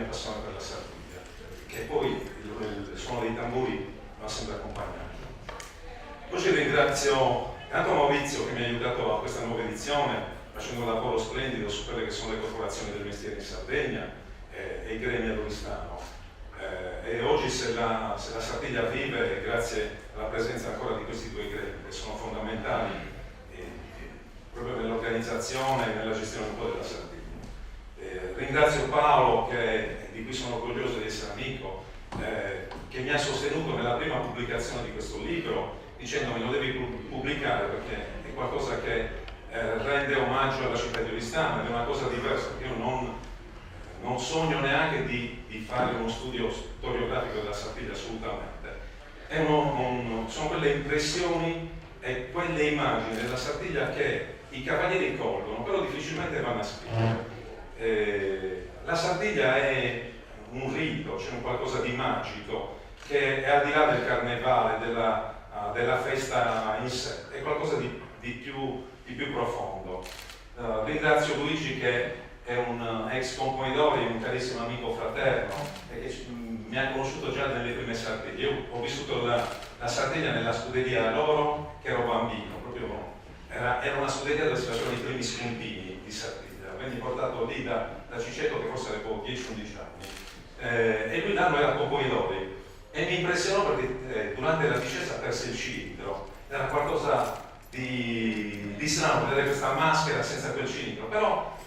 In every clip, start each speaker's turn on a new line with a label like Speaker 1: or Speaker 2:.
Speaker 1: mia passione per la Sardegna, che poi il suono dei tamburi mi ha sempre accompagnato. Oggi ringrazio tanto Maurizio che mi ha aiutato a questa nuova edizione, facendo un lavoro splendido su quelle che sono le corporazioni del mestiere in Sardegna e i gremi a dove stanno. E oggi se la Sardegna vive è grazie alla presenza ancora di questi due gremi che sono fondamentali proprio nell'organizzazione e nella gestione un po' della Sardegna. Ringrazio Paolo, di cui sono orgoglioso di essere amico, che mi ha sostenuto nella prima pubblicazione di questo libro dicendomi lo devi pubblicare perché è qualcosa che rende omaggio alla città di Oristano, ed è una cosa diversa, perché io non sogno neanche di fare uno studio storiografico della Sardegna, assolutamente. Sono quelle impressioni e quelle immagini della Sardegna che i cavalieri colgono, però difficilmente vanno a scrivere. La Sardegna è un rito, c'è un qualcosa di magico che è al di là del carnevale, della festa in sé, è qualcosa di più profondo. Ringrazio Luigi che è un ex componitore, un carissimo amico fraterno e che mi ha conosciuto già nelle prime Sardegna. Io ho vissuto la Sardegna nella scuderia loro che ero bambino, proprio era una scuderia dove si facevano i primi spuntini di Sardegna. Venne portato lì da Cicetto che forse aveva 10-11 anni e lui l'anno era componitore e mi impressionò perché durante la discesa perse il cilindro, era qualcosa di strano vedere questa maschera senza quel cilindro, però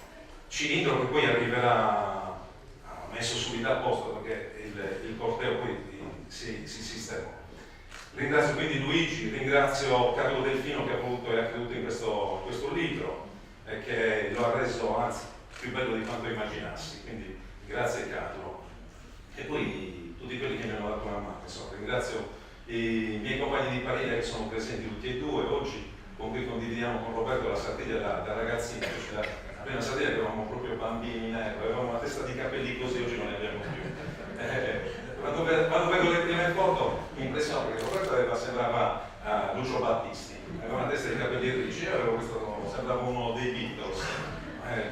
Speaker 1: cilindro che poi arriverà messo subito a posto perché il corteo poi si sistemò. Ringrazio quindi Luigi, ringrazio Carlo Delfino che ha voluto e ha creduto in questo libro e che lo ha reso anzi più bello di quanto immaginassi, quindi grazie Carlo. E poi tutti quelli che mi hanno dato una mano, insomma, ringrazio i miei compagni di Pariglia che sono presenti tutti e due oggi, con cui condividiamo con Roberto la Sardegna da ragazzini, cioè la prima Sardegna che eravamo proprio bambini, avevamo una testa di capelli così, oggi non ne abbiamo più. Quando vedo le prime foto mi impressiona perché Roberto sembrava Lucio Battisti, aveva una testa di capelli ricci, io avevo sembrava uno dei Beatles.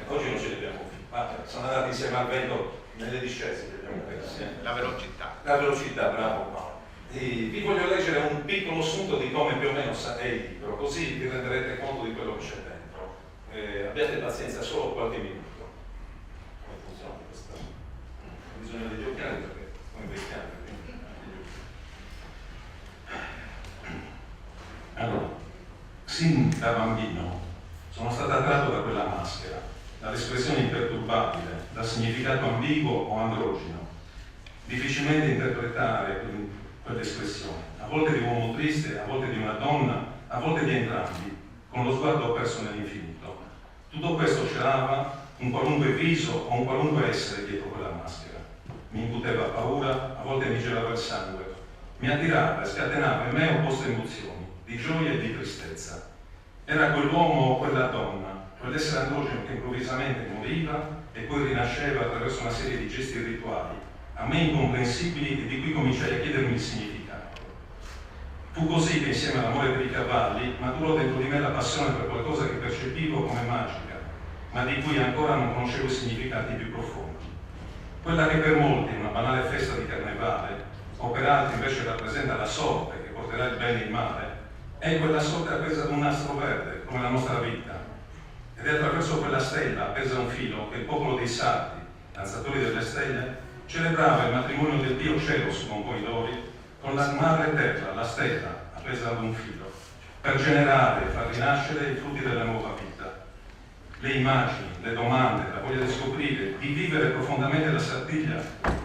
Speaker 1: Oggi non ce li abbiamo più, sono andati insieme al vento nelle discese, li abbiamo persi.
Speaker 2: La velocità.
Speaker 1: La velocità, bravo Paolo. E vi voglio leggere un piccolo assunto di come più o meno è il libro, così vi renderete conto di quello che c'è dentro. Abbiate pazienza, solo qualche minuto. Come funziona questa? Ho bisogno degli occhiali perché sono invecchiando. Allora, sin da bambino sono stato attratto da quella maschera, dall'espressione imperturbabile, dal significato ambiguo o androgino. Difficilmente interpretare quell'espressione, a volte di un uomo triste, a volte di una donna, a volte di entrambi, con lo sguardo perso nell'infinito. Tutto questo celava un qualunque viso o un qualunque essere dietro quella maschera. Mi incuteva paura, a volte mi gelava il sangue, mi attirava e scatenava in me opposte emozioni, di gioia e di tristezza. Era quell'uomo o quella donna, quell'essere androgeno che improvvisamente moriva e poi rinasceva attraverso una serie di gesti rituali, a me incomprensibili e di cui cominciai a chiedermi il significato. Fu così che insieme all'amore per i cavalli maturò dentro di me la passione per qualcosa che percepivo come magica, ma di cui ancora non conoscevo i significati più profondi. Quella che per molti è una banale festa di carnevale, o per altri invece rappresenta la sorte che porterà il bene e il male, è quella sorte appesa ad un nastro verde, come la nostra vita. Ed è attraverso quella stella appesa a un filo che il popolo dei sardi, danzatori delle stelle, celebrava il matrimonio del dio Ceros con Poidori, con la madre terra, la stella, appesa ad un filo, per generare e far rinascere i frutti della nuova vita. Le immagini, le domande, la voglia di scoprire, di vivere profondamente la Sardegna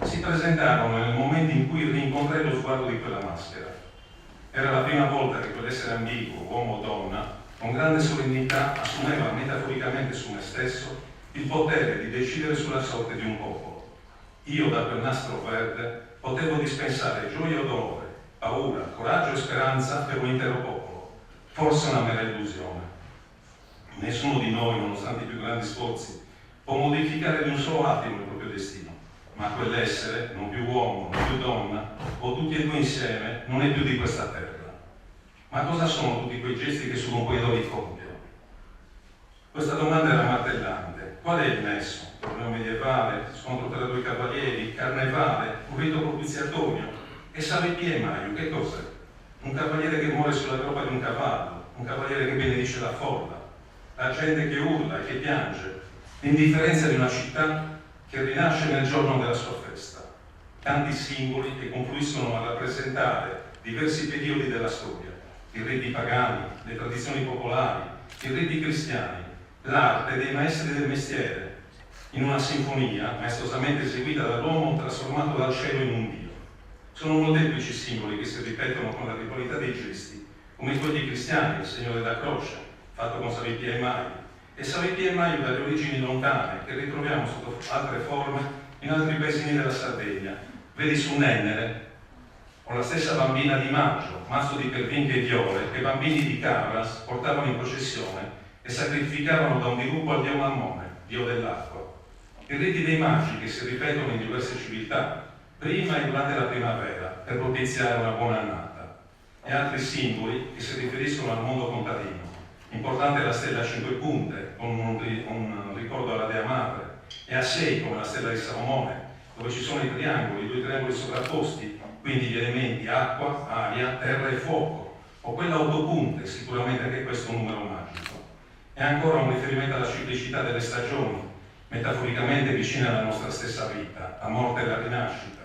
Speaker 1: si presentarono nel momento in cui rincontrai lo sguardo di quella maschera. Era la prima volta che quell'essere ambiguo, uomo o donna, con grande solennità assumeva metaforicamente su me stesso il potere di decidere sulla sorte di un popolo. Io da quel nastro verde potevo dispensare gioia o dolore, paura, coraggio e speranza per un intero popolo, forse una mera illusione. Nessuno di noi, nonostante i più grandi sforzi, può modificare di un solo attimo il proprio destino, ma quell'essere, non più uomo, non più donna, o tutti e due insieme, non è più di questa terra. Ma cosa sono tutti quei gesti che solo un Poidori compie? Questa domanda era martellante. Qual è il nesso torneo medievale, scontro tra due cavalieri, carnevale, un rito propiziatorio. E Savepia e Maio, che cos'è? Un cavaliere che muore sulla groppa di un cavallo, un cavaliere che benedice la folla, la gente che urla e che piange, l'indifferenza di una città che rinasce nel giorno della sua festa. Tanti simboli che confluiscono a rappresentare diversi periodi della storia, i riti pagani, le tradizioni popolari, i riti cristiani, l'arte dei maestri del mestiere, in una sinfonia maestosamente eseguita dall'uomo trasformato dal cielo in un Dio. Sono molteplici simboli che si ripetono con la ritualità dei gesti, come quelli cristiani, il segno della croce, fatto con Savepia e Maio, e Savepia e Maio dalle origini lontane, che ritroviamo sotto altre forme in altri paesini della Sardegna. Vedi su Nennere, o la stessa bambina di Maggio, mazzo di pervinche e viole, che bambini di Cabras portavano in processione e sacrificavano da un dirupo al dio Mammone, dio dell'acqua. I riti dei magi che si ripetono in diverse civiltà, prima e durante la primavera, per propiziare una buona annata, e altri simboli che si riferiscono al mondo contadino. Importante è la stella a 5 punte, con un ricordo alla Dea Madre, e a 6 come la stella di Salomone, dove ci sono i triangoli, 2 triangoli sovrapposti, quindi gli elementi acqua, aria, terra e fuoco, o quella a 8 punte, sicuramente anche questo è un numero magico. E ancora un riferimento alla ciclicità delle stagioni, metaforicamente vicine alla nostra stessa vita, la morte e la rinascita.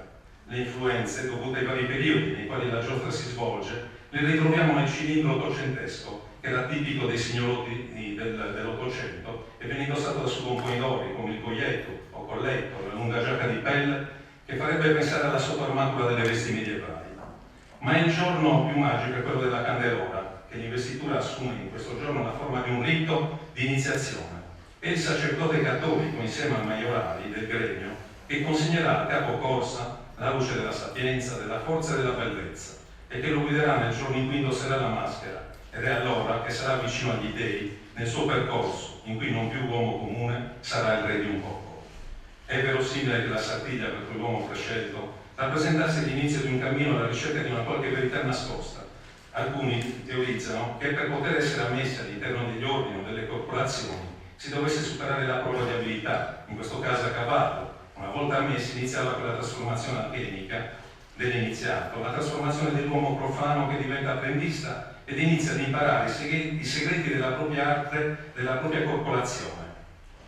Speaker 1: Le influenze dovute ai vari periodi nei quali la giostra si svolge le ritroviamo nel cilindro ottocentesco, che era tipico dei signorotti dell'Ottocento e venne indossato da subomponidori come il coietto o colletto, la lunga giacca di pelle che farebbe pensare alla sottoarmatura delle vesti medievali. Ma il giorno più magico è quello della Candelora, che l'investitura assume in questo giorno la forma di un rito di iniziazione. È il sacerdote cattolico insieme ai maiorali del gremio che consegnerà al capo corsa la luce della sapienza, della forza e della bellezza, e che lo guiderà nel giorno in cui indosserà la maschera, ed è allora che sarà vicino agli dei nel suo percorso, in cui non più uomo comune sarà il re di un popolo. È verosimile che la Sardegna, per cui l'uomo prescelto, rappresentasse l'inizio di un cammino alla ricerca di una qualche verità nascosta. Alcuni teorizzano che per poter essere ammessi all'interno degli ordini o delle corporazioni si dovesse superare la prova di abilità, in questo caso a cavallo. Una volta ammessi iniziava quella trasformazione alchemica dell'iniziato, la trasformazione dell'uomo profano che diventa apprendista ed inizia ad imparare i segreti della propria arte, della propria corporazione.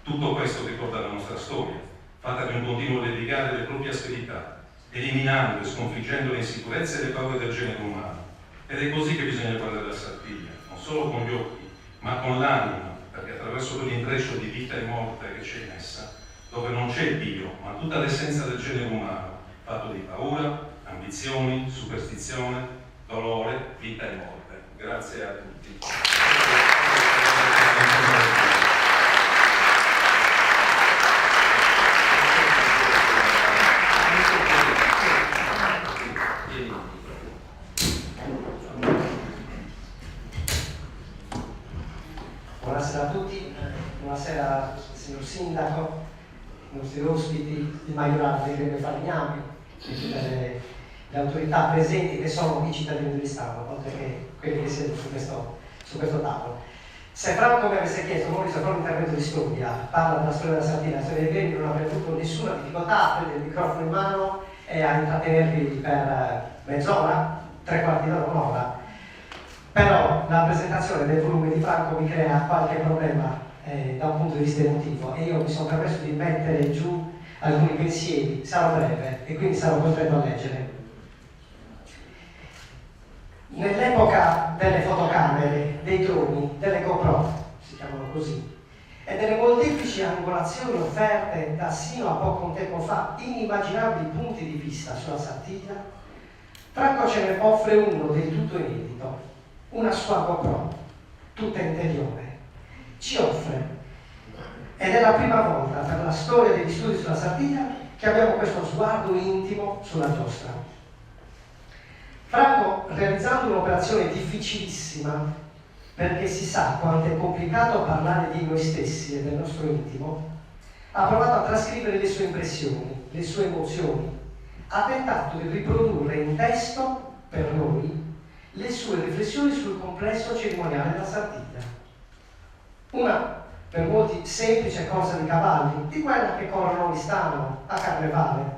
Speaker 1: Tutto questo ricorda la nostra storia, fatta di un continuo dedicare le proprie asperità, eliminando e sconfiggendo le insicurezze e le paure del genere umano. Ed è così che bisogna guardare la Sardegna, non solo con gli occhi, ma con l'anima, perché attraverso quell'intreccio di vita e morte che c'è in essa, dove non c'è Dio, ma tutta l'essenza del genere umano, fatto di paura, ambizioni, superstizione, dolore, vita e morte. Grazie a tutti.
Speaker 2: Buonasera a tutti, buonasera signor Sindaco, i nostri ospiti, il maiorale del Gremio Falegnami, le autorità presenti che sono i cittadini di Listano, oltre che quelli che siedono su questo tavolo. Se Franco mi avesse chiesto, non fare un intervento di storia, parla della storia della Sardegna, la storia dei Gremio, non avrei avuto nessuna difficoltà a prendere il microfono in mano e a intrattenervi per mezz'ora, 3/4 d'ora, un'ora. Però la presentazione del volume di Franco mi crea qualche problema da un punto di vista emotivo e io mi sono permesso di mettere giù alcuni pensieri, sarò breve e quindi sarò costretto a leggere. Nell'epoca delle fotocamere, dei droni, delle GoPro, si chiamano così, e delle molteplici angolazioni offerte da sino a poco tempo fa inimmaginabili punti di vista sulla Sardegna, Franco ce ne offre uno del tutto inedito, una sua GoPro, tutta interiore. Ci offre, ed è la prima volta per la storia degli studi sulla Sardegna che abbiamo questo sguardo intimo sulla giostra. Franco, realizzando un'operazione difficilissima, perché si sa quanto è complicato parlare di noi stessi e del nostro intimo, ha provato a trascrivere le sue impressioni, le sue emozioni, ha tentato di riprodurre in testo, per noi, le sue riflessioni sul complesso cerimoniale della Sardegna. Una per molti semplice corsa di cavalli, di quella che corrono di Stano a Carnevale.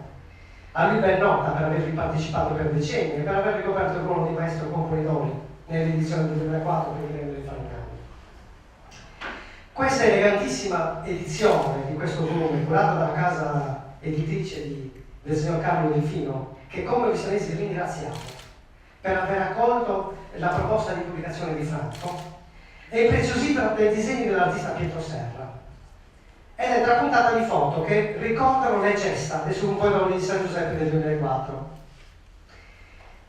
Speaker 2: A lui ben nota per avervi partecipato per decenni e per aver ricoperto il ruolo di maestro componitore nell'edizione del 2004 per il Gremio dei Falegnami. Questa elegantissima edizione di questo volume, curata dalla casa editrice del signor Carlo Delfino, che come visionesi ringraziamo per aver accolto la proposta di pubblicazione di Franco, è impreziosita dai disegni dell'artista Pietro Serra ed è trapuntata di foto che ricordano le gesta del suo poema di San Giuseppe del 2004.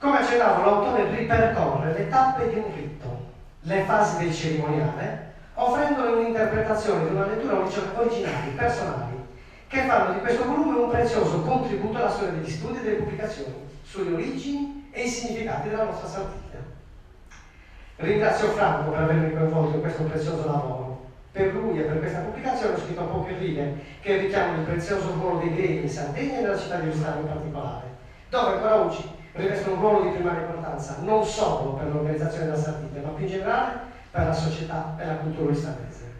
Speaker 2: Come accennavo, l'autore ripercorre le tappe di un rito, le fasi del cerimoniale, offrendole un'interpretazione di una lettura originali, personali, che fanno di questo volume un prezioso contributo alla storia degli studi e delle pubblicazioni, sulle origini e i significati della nostra Sardegna. Ringrazio Franco per avermi coinvolto in questo prezioso lavoro. Per lui e per questa pubblicazione ho scritto poche righe che richiamano il prezioso ruolo dei gremi in Sardegna e nella città di Oristano in particolare, dove ancora oggi rivestono un ruolo di primaria importanza, non solo per l'organizzazione della Sardegna, ma più in generale per la società e la cultura oristanese.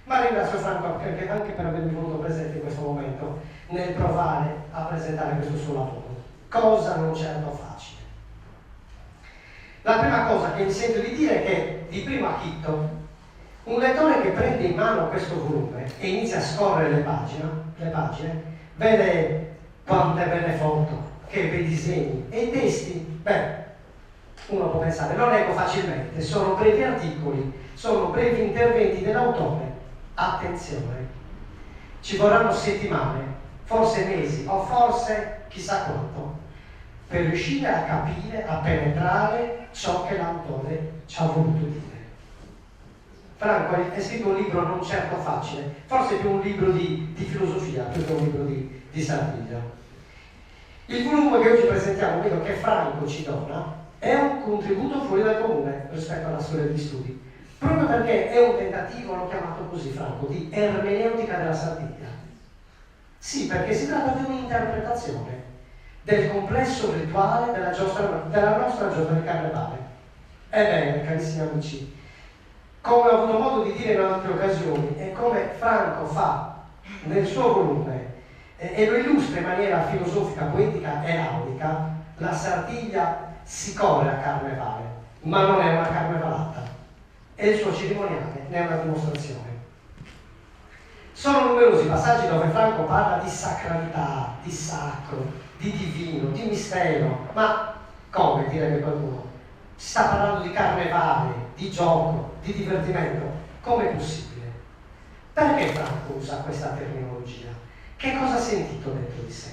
Speaker 2: Ma ringrazio Franco anche per avermi voluto presente in questo momento nel provare a presentare questo suo lavoro, cosa non certo facile. La prima cosa che mi sento di dire è che, di primo acchito, un lettore che prende in mano questo volume e inizia a scorrere le pagine vede quante belle foto, che bei disegni e i testi. Beh, uno può pensare, lo leggo facilmente, sono brevi articoli, sono brevi interventi dell'autore. Attenzione, ci vorranno settimane, forse mesi o forse chissà quanto per riuscire a capire, a penetrare ciò che l'autore ci ha voluto dire. Franco è scritto un libro non certo facile, forse più un libro di filosofia più che un libro di Sardegna. Il volume che oggi presentiamo, vedo che Franco ci dona, è un contributo fuori dal comune rispetto alla storia degli studi, proprio perché è un tentativo, l'ho chiamato così Franco, di ermeneutica della Sardegna. Sì, perché si tratta di un'interpretazione del complesso rituale della nostra giostra di Carnevale. Ebbene, carissimi amici, come ho avuto modo di dire in altre occasioni e come Franco fa nel suo volume e lo illustra in maniera filosofica, poetica e aulica, la Sardegna si copre a Carnevale, ma non è una carnevalata, e il suo cerimoniale ne è una dimostrazione. Sono numerosi passaggi dove Franco parla di sacralità, di sacro, di divino, di mistero, ma come direbbe qualcuno? Si sta parlando di carnevale, di gioco, di divertimento. Com'è possibile? Perché Franco usa questa terminologia? Che cosa ha sentito dentro di sé?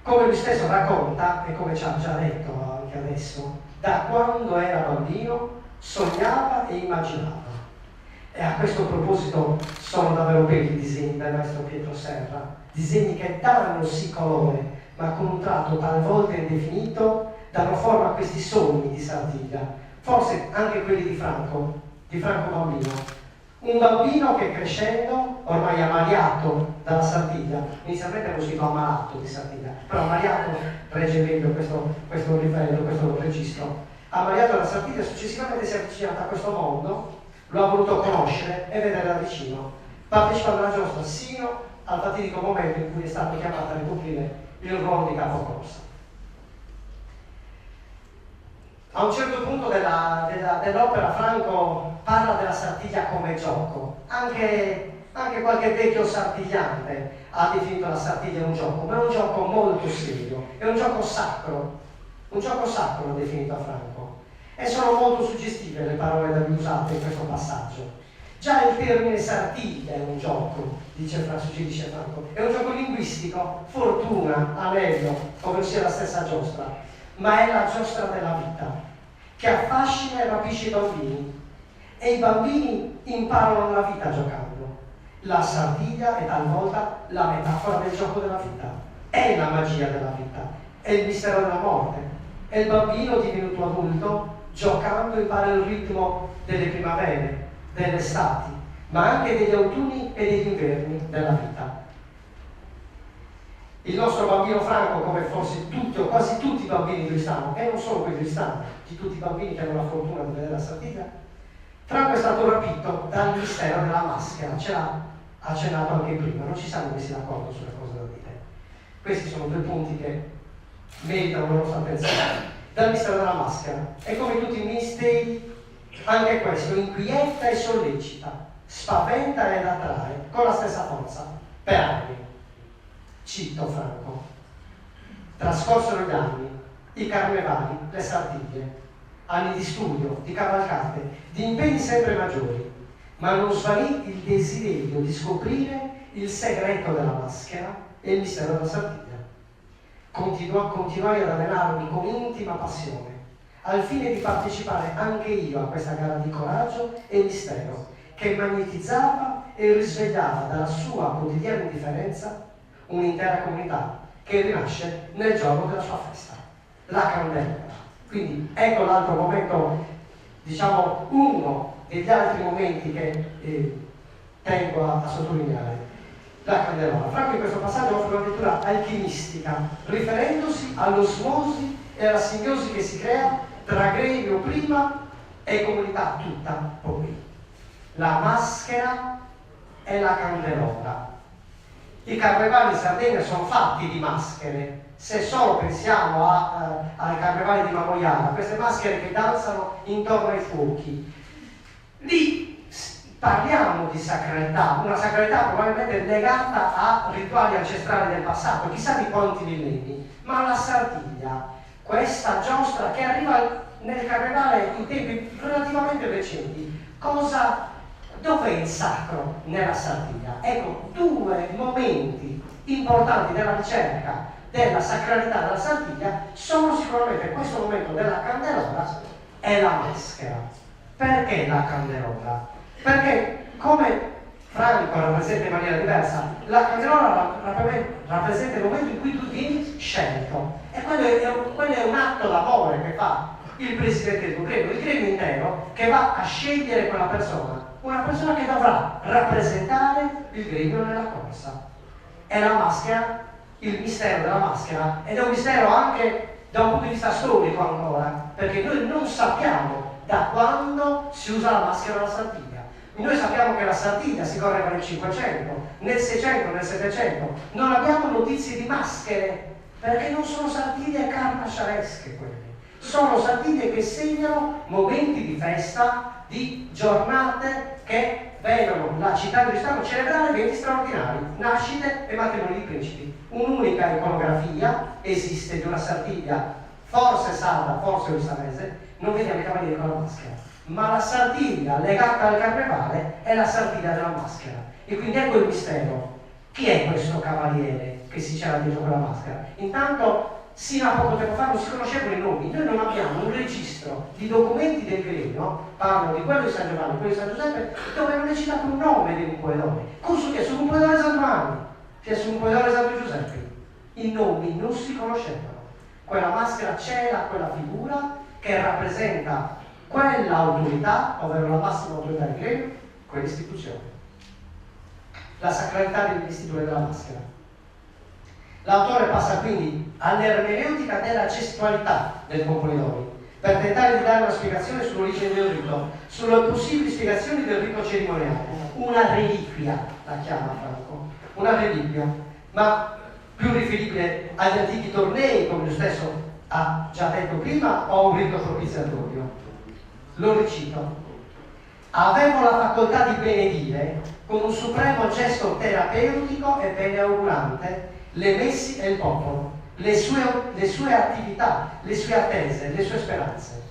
Speaker 2: Come lui stesso racconta, e come ci ha già detto anche adesso, da quando era bambino sognava e immaginava. E a questo proposito sono davvero belli i disegni del maestro Pietro Serra, disegni che danno sì colore, ma con un tratto talvolta indefinito danno forma a questi sogni di Sardegna, forse anche quelli di Franco bambino. Un bambino che crescendo, ormai ammaliato dalla Sardegna, inizialmente avevo scritto ammalato di Sardegna, però ammaliato regge meglio questo livello, questo registro. Ammaliato dalla Sardegna, successivamente si è avvicinato a questo mondo, lo ha voluto conoscere e vedere da vicino, partecipando alla giostra sino al fatidico momento in cui è stato chiamato a ricoprire il ruolo di capocorsa. A un certo punto dell'opera Franco parla della Sardegna come gioco, anche qualche vecchio sartigliante ha definito la Sardegna un gioco, ma è un gioco molto serio, è un gioco sacro l'ha definito a Franco, e sono molto suggestive le parole da lui usate in questo passaggio. Già il termine Sardegna è un gioco, dice Franco, è un gioco linguistico, fortuna, anello, come sia la stessa giostra, ma è la giostra della vita, che affascina e rapisce i bambini, e i bambini imparano la vita giocando. La Sardegna è talvolta la metafora del gioco della vita, è la magia della vita, è il mistero della morte, e il bambino divenuto adulto giocando impara il ritmo delle primavere, delle estati, ma anche degli autunni e degli inverni della vita. Il nostro bambino Franco, come forse tutti o quasi tutti i bambini di Oristano, e non solo quelli di Oristano, di tutti i bambini che hanno la fortuna di vedere la Sardegna, Franco è stato rapito dal mistero della maschera, ce l'ha accennato anche prima, non ci siamo messi d'accordo sulle cose da dire. Questi sono due punti che meritano la nostra attenzione. Dal mistero della maschera, e come tutti i misteri, anche questo inquieta e sollecita, spaventa ed attrae con la stessa forza per anni. Cito Franco: trascorsero gli anni, i carnevali, le sartiglie, anni di studio, di cavalcate, di impegni sempre maggiori, ma non svanì il desiderio di scoprire il segreto della maschera e il mistero della sartiglia. Continuai ad allenarmi con intima passione, al fine di partecipare anche io a questa gara di coraggio e mistero, che magnetizzava e risvegliava dalla sua quotidiana indifferenza un'intera comunità che rinasce nel giorno della sua festa, la candela. Quindi ecco l'altro momento, diciamo uno degli altri momenti che tengo a sottolineare. La candelola. Franco in questo passaggio offre una lettura alchimistica, riferendosi all'osmosi e alla simbiosi che si crea tra gremio prima e comunità tutta poi. La maschera e la candelola. I carnevali in Sardegna sono fatti di maschere. Se solo pensiamo ai carnevali di Mamoiana, queste maschere che danzano intorno ai fuochi, lì parliamo di sacralità, una sacralità probabilmente legata a rituali ancestrali del passato, chissà di quanti millenni, ma la Sardegna, questa giostra che arriva nel carnevale in tempi relativamente recenti, dov'è il sacro nella Sardegna? Ecco, due momenti importanti della ricerca della sacralità della Sardegna sono sicuramente questo momento della candelola e la maschera. Perché la candelola? Perché, come Franco rappresenta in maniera diversa, la candelola rappresenta il momento in cui tu vieni scelto. E quello è un atto d'amore che fa il presidente del gremio, il gremio intero, che va a scegliere quella persona, una persona che dovrà rappresentare il gremio nella corsa. E la maschera, il mistero della maschera, ed è un mistero anche da un punto di vista storico ancora, perché noi non sappiamo da quando si usa la maschera alla Sardegna. Noi sappiamo che la Sardegna si correva nel 500, nel 600, nel 700. Non abbiamo notizie di maschere, perché non sono sartiglie carnasciaresche quelle. Sono sartiglie che segnano momenti di festa, di giornate che vedono la città di Oristano celebrare eventi straordinari, nascite e matrimoni di principi. Un'unica iconografia esiste di una Sardegna, forse sarda, forse oristanese, non vediamo i cavalieri con la maschera. Ma la Sardegna legata al carnevale è la Sardegna della maschera. E quindi ecco il mistero. Chi è questo cavaliere che si c'era dietro quella maschera? Intanto, sino a poco tempo fa non si conoscevano i nomi. Noi non abbiamo un registro di documenti del gremio, parlo di quello di San Giovanni, quello di San Giuseppe, dove non è citato un nome di un puledore. Consulti su un puledore San Giovanni, sia su un puledore San Giuseppe. I nomi non si conoscevano. Quella maschera c'era quella figura che rappresenta quella autorità, ovvero la massima autorità del gremio, quell'istituzione. La sacralità dell'istituto della maschera. L'autore passa quindi all'ermeneutica della gestualità del Pompolidori per tentare di dare una spiegazione sull'origine del rito, sulle possibili spiegazioni del rito cerimoniale. Una reliquia, la chiama Franco, una reliquia, ma più riferibile agli antichi tornei, come lui stesso ha già detto prima, o a un rito propiziatorio. Lo recito: avevo la facoltà di benedire con un supremo gesto terapeutico e beneaugurante le messi e il popolo, le sue attività, le sue attese, le sue speranze.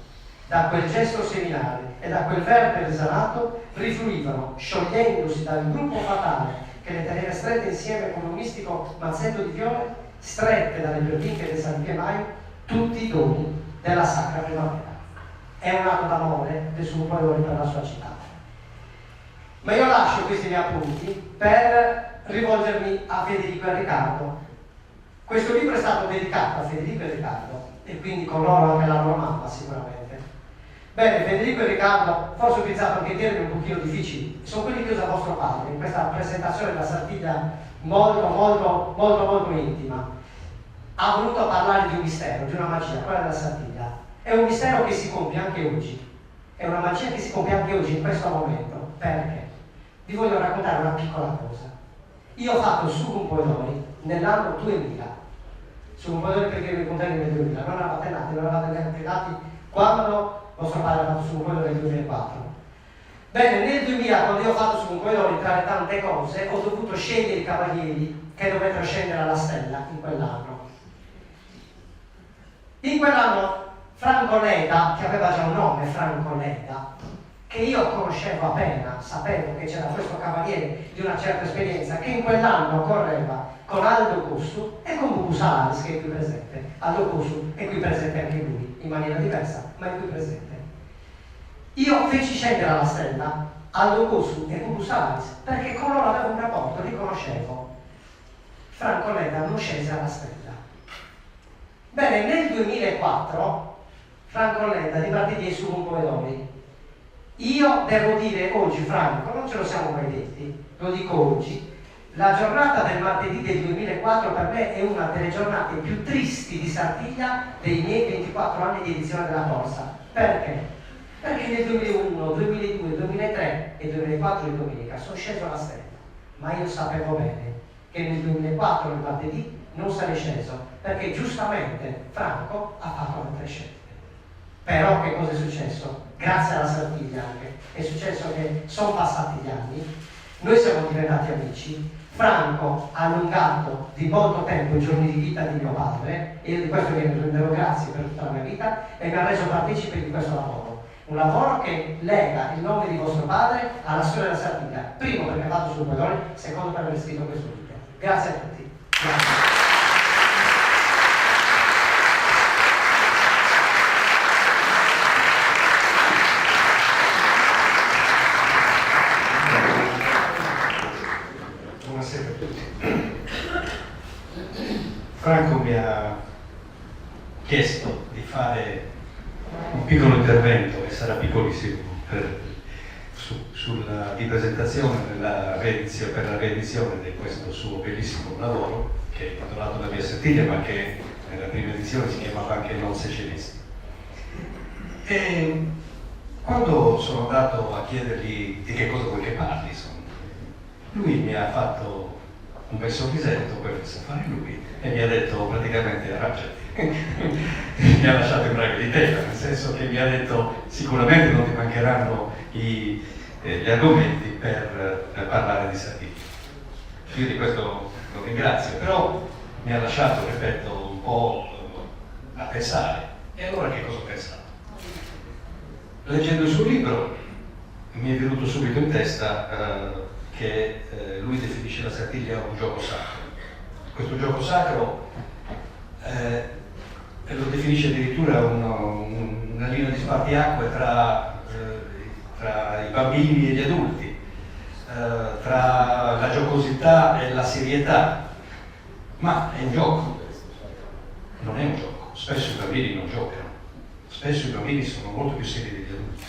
Speaker 2: Da quel gesto seminale e da quel verbo risanato rifluivano, sciogliendosi dal gruppo fatale che le teneva strette insieme come un mistico mazzetto di viole, strette dalle pervinche del San Maio, tutti i doni della sacra primavera. È un atto d'amore del suo Pompolidori per la sua città. Ma io lascio questi miei appunti per rivolgermi a Federico e Riccardo. Questo libro è stato dedicato a Federico e Riccardo, e quindi con loro anche la loro mamma sicuramente. Bene, Federico e Riccardo, forse ho utilizzato anche termini un pochino difficili, sono quelli che usa vostro padre in questa presentazione della Sardegna molto intima. Ha voluto parlare di un mistero, di una magia, quella della Sardegna. È un mistero che si compie anche oggi. È una magia che si compie anche oggi, in questo momento. Perché? Vi voglio raccontare una piccola cosa. Io ho fatto il Sucum Poedori nell'anno 2000. Sucum Poedori perché io mi contento nel 2000, non eravate nati, non eravate neanche nati quando vostro padre ha fatto Sucum Poedori nel 2004. Bene, nel 2000, quando io ho fatto Sucum Poedori, tra le tante cose, ho dovuto scegliere i cavalieri che dovettero scendere alla stella in quell'anno. In quell'anno Franco Leda, che aveva già un nome, Franco Leda, che io conoscevo appena, sapevo che c'era questo cavaliere di una certa esperienza, che in quell'anno correva con Aldo Cossu e con Bubu Salaris, che è qui presente. Aldo Cossu è qui presente anche lui, in maniera diversa, ma è qui presente. Io feci scendere alla stella Aldo Cossu e Bubu Salaris, perché con loro avevo un rapporto, li conoscevo. Franco Leda non scese alla stella. Bene, nel 2004 Franco Leda di martedì su un Poedori. Io devo dire oggi, Franco, non ce lo siamo mai detti, lo dico oggi, la giornata del martedì del 2004 per me è una delle giornate più tristi di Sartiglia dei miei 24 anni di edizione della corsa. Perché? Perché nel 2001, 2002, 2003 e 2004 di domenica sono sceso alla stella, ma io sapevo bene che nel 2004 il martedì non sarei sceso, perché giustamente Franco ha fatto altre scelte. Però che cosa è successo? Grazie alla Sartiglia anche, è successo che sono passati gli anni, noi siamo diventati amici, Franco ha allungato di molto tempo i giorni di vita di mio padre, e io di questo gliene renderò grazie per tutta la mia vita, e mi ha reso partecipe di questo lavoro. Un lavoro che lega il nome di vostro padre alla storia della Sartiglia, primo perché ha fatto sul Poedori, secondo per aver scritto questo libro. Grazie a tutti. Grazie.
Speaker 3: Franco mi ha chiesto di fare un piccolo intervento, e sarà piccolissimo, sulla ripresentazione per la riedizione di questo suo bellissimo lavoro, che è intitolato La mia Sartiglia, ma che nella prima edizione si chiamava anche Non secessionisti. E quando sono andato a chiedergli di che cosa vuoi che parli, insomma, lui mi ha fatto un bel sorrisetto, quello che sa fare lui, e mi ha detto praticamente arrangiati. Mi ha lasciato in braghe di tela, nel senso che mi ha detto sicuramente non ti mancheranno gli argomenti per parlare di Sartiglia. Io di questo lo ringrazio, però mi ha lasciato, ripeto, un po' a pensare. E allora che cosa ho pensato? Leggendo il suo libro mi è venuto subito in testa che lui definisce la Sartiglia un gioco sacro. Questo gioco sacro lo definisce addirittura una linea di spartiacque tra i bambini e gli adulti, tra la giocosità e la serietà, ma è un gioco, non è un gioco. Spesso i bambini non giocano, spesso i bambini sono molto più seri degli adulti.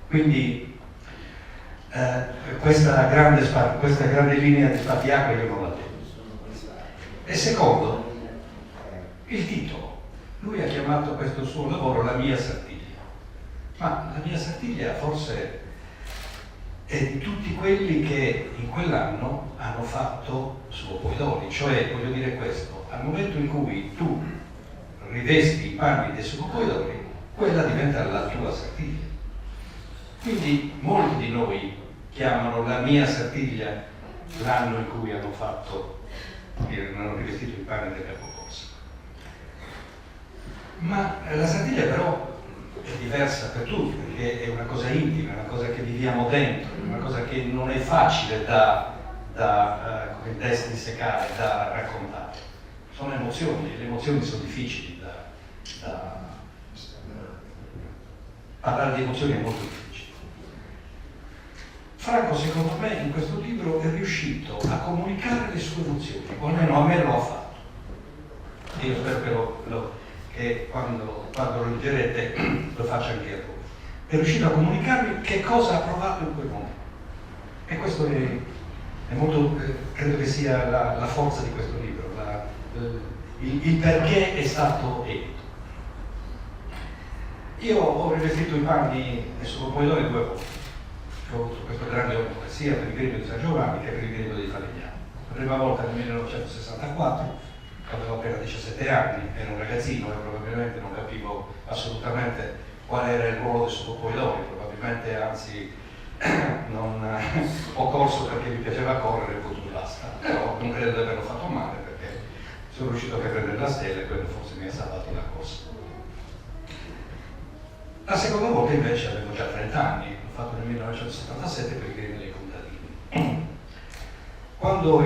Speaker 3: Quindi questa grande linea di spartiacque io non la vedo. E secondo, il titolo. Lui ha chiamato questo suo lavoro La mia Sartiglia. Ma la mia Sartiglia forse è di tutti quelli che in quell'anno hanno fatto suo Poedori. Cioè, voglio dire questo, al momento in cui tu rivesti i panni del suo Poedori, quella diventa la tua Sartiglia. Quindi molti di noi chiamano La mia Sartiglia l'anno in cui hanno rivestito i panni del capocorsa. Ma la Sartiglia però è diversa per tutti, perché è una cosa intima, è una cosa che viviamo dentro, è una cosa che non è facile da dissecare, da raccontare. Sono emozioni, e le emozioni sono difficili parlare di emozioni è molto difficile. Franco, secondo me, in questo libro è riuscito a comunicare le sue emozioni, o almeno a me lo ha fatto. Io spero che quando lo leggerete lo faccia anche a voi. È riuscito a comunicarmi che cosa ha provato in quel momento. E questo è molto, credo che sia la forza di questo libro, il perché è stato edito. Io ho rivestito i panni del sottopoitore 2 volte. Ho avuto questo grande onore sia per il gremio di San Giovanni che per il gremio di Falegnano. La prima volta nel 1964, avevo appena 17 anni, ero un ragazzino e probabilmente non capivo assolutamente qual era il ruolo del sottopoitore, probabilmente anzi non ho corso perché mi piaceva correre e punto basta, però non credo di averlo fatto male perché sono riuscito a prendere la stella e quello forse mi ha salvato la corsa. La seconda volta invece avevo già 30 anni, l'ho fatto nel 1977 per il gremio dei contadini. Quando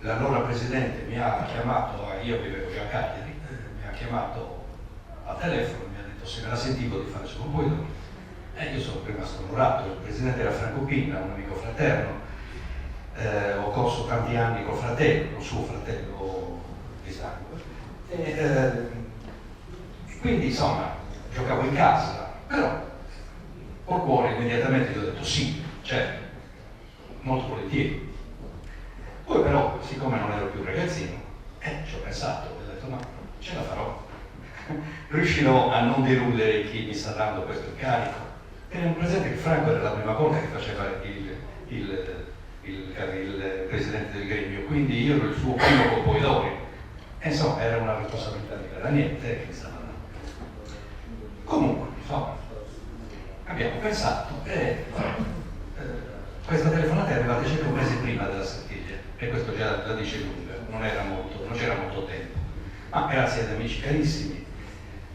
Speaker 3: l'allora presidente mi ha chiamato, io vivevo già a Cagliari, mi ha chiamato al telefono, mi ha detto se me la sentivo di fare sottopoitore. E io sono rimasto onorato, il presidente era Franco Pinna, un amico fraterno, ho corso tanti anni col fratello, il suo fratello di sangue, quindi insomma giocavo in casa, però col cuore immediatamente gli ho detto sì, certo, molto volentieri. Poi però, siccome non ero più un ragazzino, ci ho pensato, ho detto no, ce la farò, riuscirò a non deludere chi mi sta dando questo incarico. Teniamo presente che Franco era la prima volta che faceva il presidente del gremio, quindi io ero il suo primo compoitore, e insomma era una responsabilità che era niente che mi stava dando. Comunque, insomma, abbiamo pensato e questa telefonata è arrivata circa un mese prima della Sartiglia, e questo già la dice lunga, non c'era molto tempo, ma grazie ad amici carissimi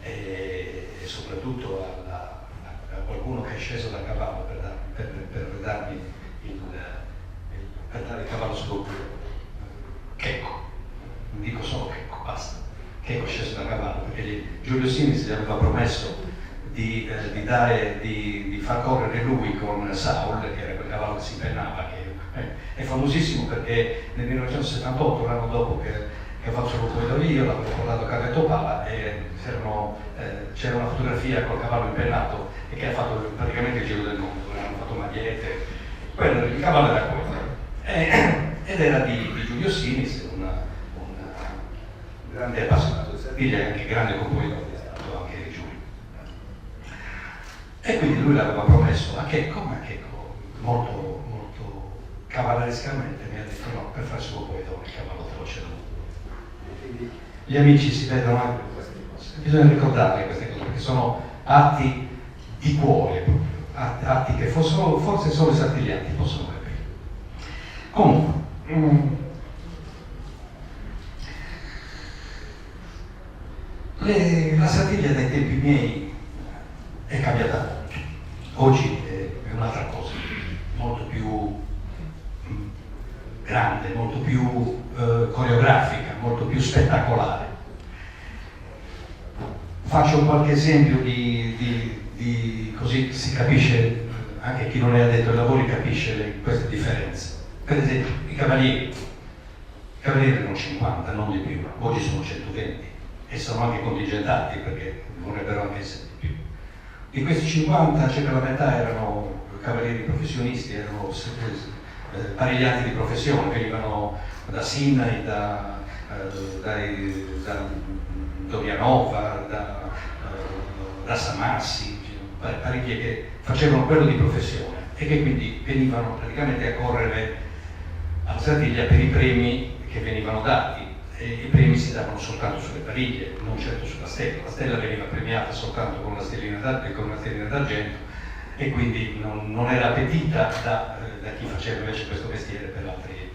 Speaker 3: e soprattutto a qualcuno che è sceso da cavallo per dare il cavallo scoppio, Checco, non dico solo Checco, basta, Checco è sceso da cavallo perché Giulio Sinis gli aveva promesso di far correre lui con Saul, che era quel cavallo che si impennava, che è famosissimo perché nel 1978, l'anno dopo che ho fatto sottopoitore io, l'avevo portato a Carretto Pala e c'era una fotografia col cavallo impennato e che ha fatto praticamente il giro del mondo, hanno fatto magliette, il cavallo era quello, ed era di Giulio Sinis, un grande appassionato di Sardiglia e anche grande compositore, è stato anche Giulio. E quindi lui l'aveva promesso a Checco, ma Checco molto, molto cavallerescamente mi ha detto no, per fare suo compositore il cavallo te lo cedo. Quindi gli amici si vedono anche queste cose, bisogna ricordarle queste cose perché sono atti di cuore, atti che forse solo i sartigliani possono capire. Comunque, la Sardiglia dai tempi miei è cambiata molto. Oggi è un'altra cosa, molto più grande, molto più coreografica, molto più spettacolare. Faccio qualche esempio così si capisce, anche chi non è addetto ai lavori capisce queste differenze. Per esempio, i cavalieri erano 50, non di più, oggi sono 120 e sono anche contingentati perché vorrebbero anche essere di più. Di questi 50, circa la metà erano cavalieri professionisti, erano parigliati di professione, venivano da Sinai, da Dorianova, da Samassi, parecchie che facevano quello di professione e che quindi venivano praticamente a correre alla Sardiglia per i premi che venivano dati, e i premi si davano soltanto sulle pariglie, non certo sulla stella. La stella veniva premiata soltanto con una stellina d'argento e quindi non era appetita da chi faceva invece questo mestiere per altri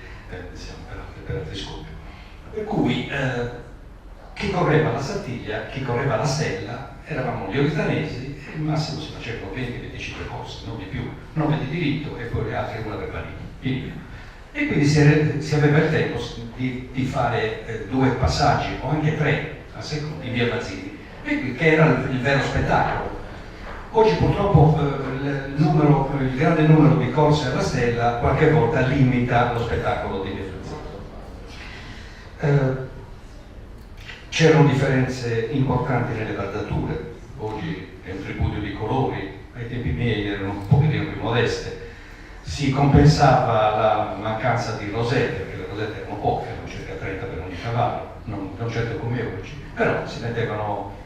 Speaker 3: scopi. Per cui chi correva alla Sardiglia, chi correva alla stella, eravamo gli oritanesi e al massimo si facevano 20-25 corse, non di più, 9 di diritto e poi le altre una per pariglia. E quindi si aveva il tempo di fare 2 passaggi o anche 3 a seconda in via Mazzini, che era il vero spettacolo. Oggi purtroppo il grande numero di corse alla stella qualche volta limita lo spettacolo di via Mazzini. C'erano differenze importanti nelle baldature, oggi è un tripudio di colori, ai tempi miei erano un pochettino più modeste. Si compensava la mancanza di rosette, perché le rosette erano poche, erano circa 30 per ogni cavallo, non certo come oggi, però si mettevano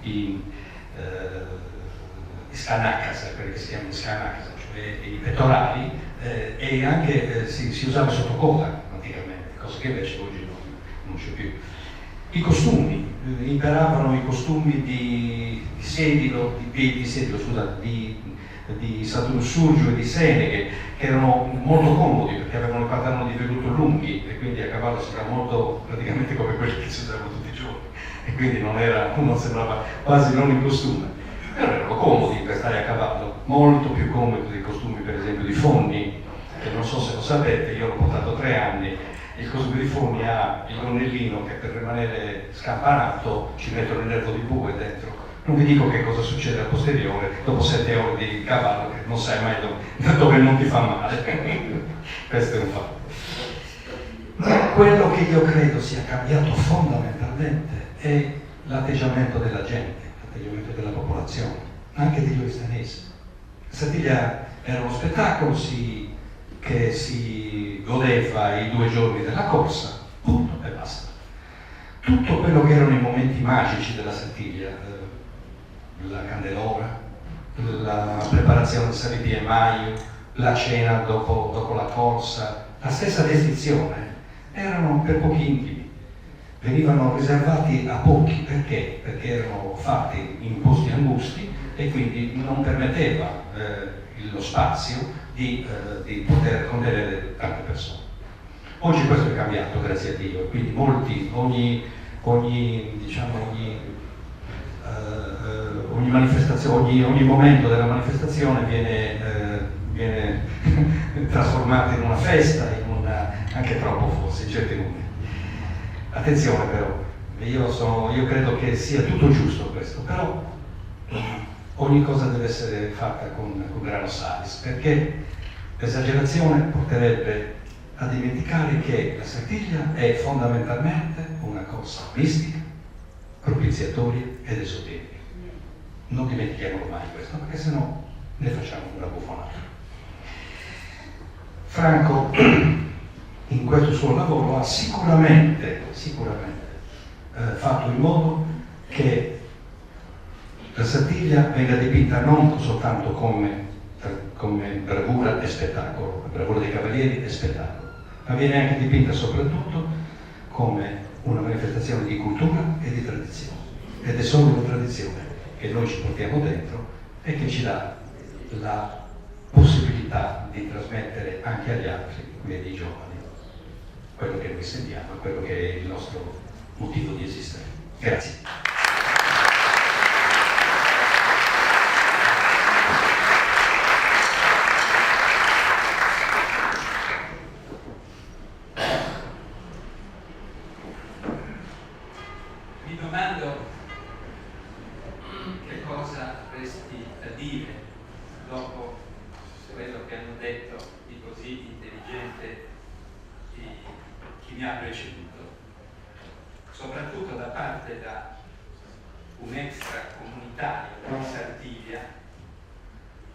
Speaker 3: scanacas, quelli che si chiamano scanacas, cioè i pettorali, e anche si usava sotto coda anticamente, cosa che invece oggi non c'è più. I costumi, imperavano i costumi di Sedilo, di Sant'Lussurgio e di Seneghe, che erano molto comodi perché avevano i pantaloni di velluto lunghi e quindi a cavallo si era molto praticamente come quelli che si usavano tutti i giorni, e quindi non sembrava quasi non in costume, però erano comodi per stare a cavallo, molto più comodi dei costumi per esempio di Fonni, che non so se lo sapete, io l'ho portato 3 anni. Il costume di Fonni ha il gonnellino che per rimanere scampanato ci mettono il nervo di bue dentro. Non vi dico che cosa succede a posteriore dopo 7 ore di cavallo, che non sai mai dove non ti fa male. Questo è un fatto. Ma quello che io credo sia cambiato fondamentalmente è l'atteggiamento della gente, l'atteggiamento della popolazione, anche degli oistanesi. Satiglia era uno spettacolo che si godeva i 2 giorni della corsa, punto e basta. Tutto quello che erano i momenti magici della Satiglia, la candelora, la preparazione del Salì e Maio, la cena dopo la corsa, la stessa vestizione, erano per pochi intimi, venivano riservati a pochi, perché? Perché erano fatti in posti angusti e quindi non permetteva lo spazio di poter contenere tante persone. Oggi questo è cambiato, grazie a Dio, e quindi ogni manifestazione, ogni momento della manifestazione viene trasformato in una festa, anche troppo forse, in certi momenti. Attenzione però, io credo che sia tutto giusto questo, però ogni cosa deve essere fatta con grano salis, perché l'esagerazione porterebbe a dimenticare che la Satiglia è fondamentalmente una corsa mistica, propiziatoria ed esoterica. Non dimentichiamolo mai questo, perché sennò ne facciamo una buffonata. Franco in questo suo lavoro ha sicuramente fatto in modo che la Satiglia venga dipinta non soltanto come bravura e spettacolo, bravura dei cavalieri e spettacolo, ma viene anche dipinta soprattutto come una manifestazione di cultura e di tradizione. Ed è solo una tradizione che noi ci portiamo dentro e che ci dà la possibilità di trasmettere anche agli altri, quindi ai giovani, quello che noi sentiamo e quello che è il nostro motivo di esistere. Grazie.
Speaker 4: Mi domando che cosa avresti da dire dopo quello che hanno detto di così intelligente chi mi ha preceduto, soprattutto da parte da un extracomunitario di Sartiglia,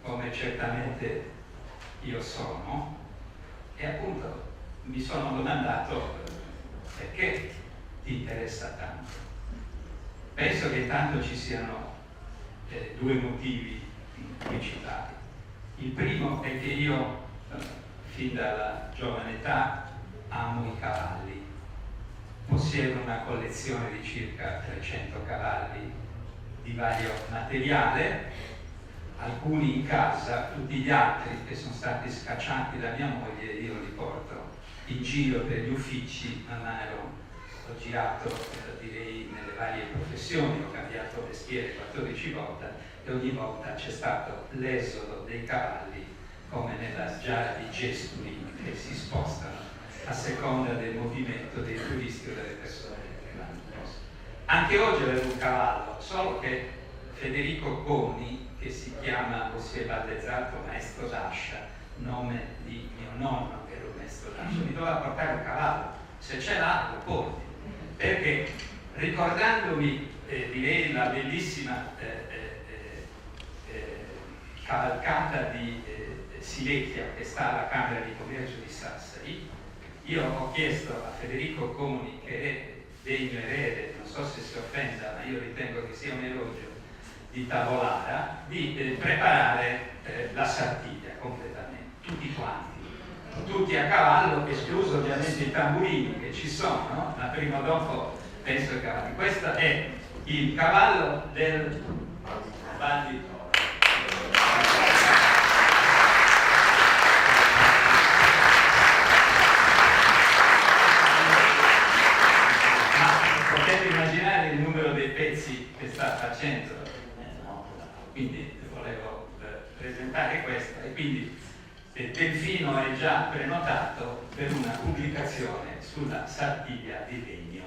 Speaker 4: come certamente io sono, e appunto mi sono domandato perché ti interessa tanto. Penso che intanto ci siano 2 motivi principali. Il primo è che io, fin dalla giovane età, amo i cavalli. Possiedo una collezione di circa 300 cavalli di vario materiale, alcuni in casa, tutti gli altri che sono stati scacciati da mia moglie, io li porto in giro per gli uffici. Man mano ho girato, direi, nelle varie professioni, ho cambiato mestiere 14 volte e ogni volta c'è stato l'esodo dei cavalli, come nella sgiara di Gestuli, che si spostano a seconda del movimento dei turisti o delle persone che vanno in posto. Anche oggi avevo un cavallo, solo che Federico Coni, che si chiama o si è battezzato Maestro d'Ascia, nome di mio nonno che era un Maestro d'Ascia, mi doveva portare un cavallo. Se ce l'ha, lo porti. Perché ricordandomi direi la bellissima cavalcata di Silecchia che sta alla Camera di Commercio di Sassari, io ho chiesto a Federico Coni, che è degno erede, non so se si offenda, ma io ritengo che sia un elogio, di Tavolara di preparare la Sartiglia completamente, tutti quanti, tutti a cavallo, escluso ovviamente i tamburini che ci sono, no? Ma prima o dopo penso ai cavalli. Questo è il cavallo del banditore. Potete immaginare il numero dei pezzi che sta facendo, quindi volevo presentare questo, e quindi Delfino è già prenotato per una pubblicazione sulla Sartiglia di legno.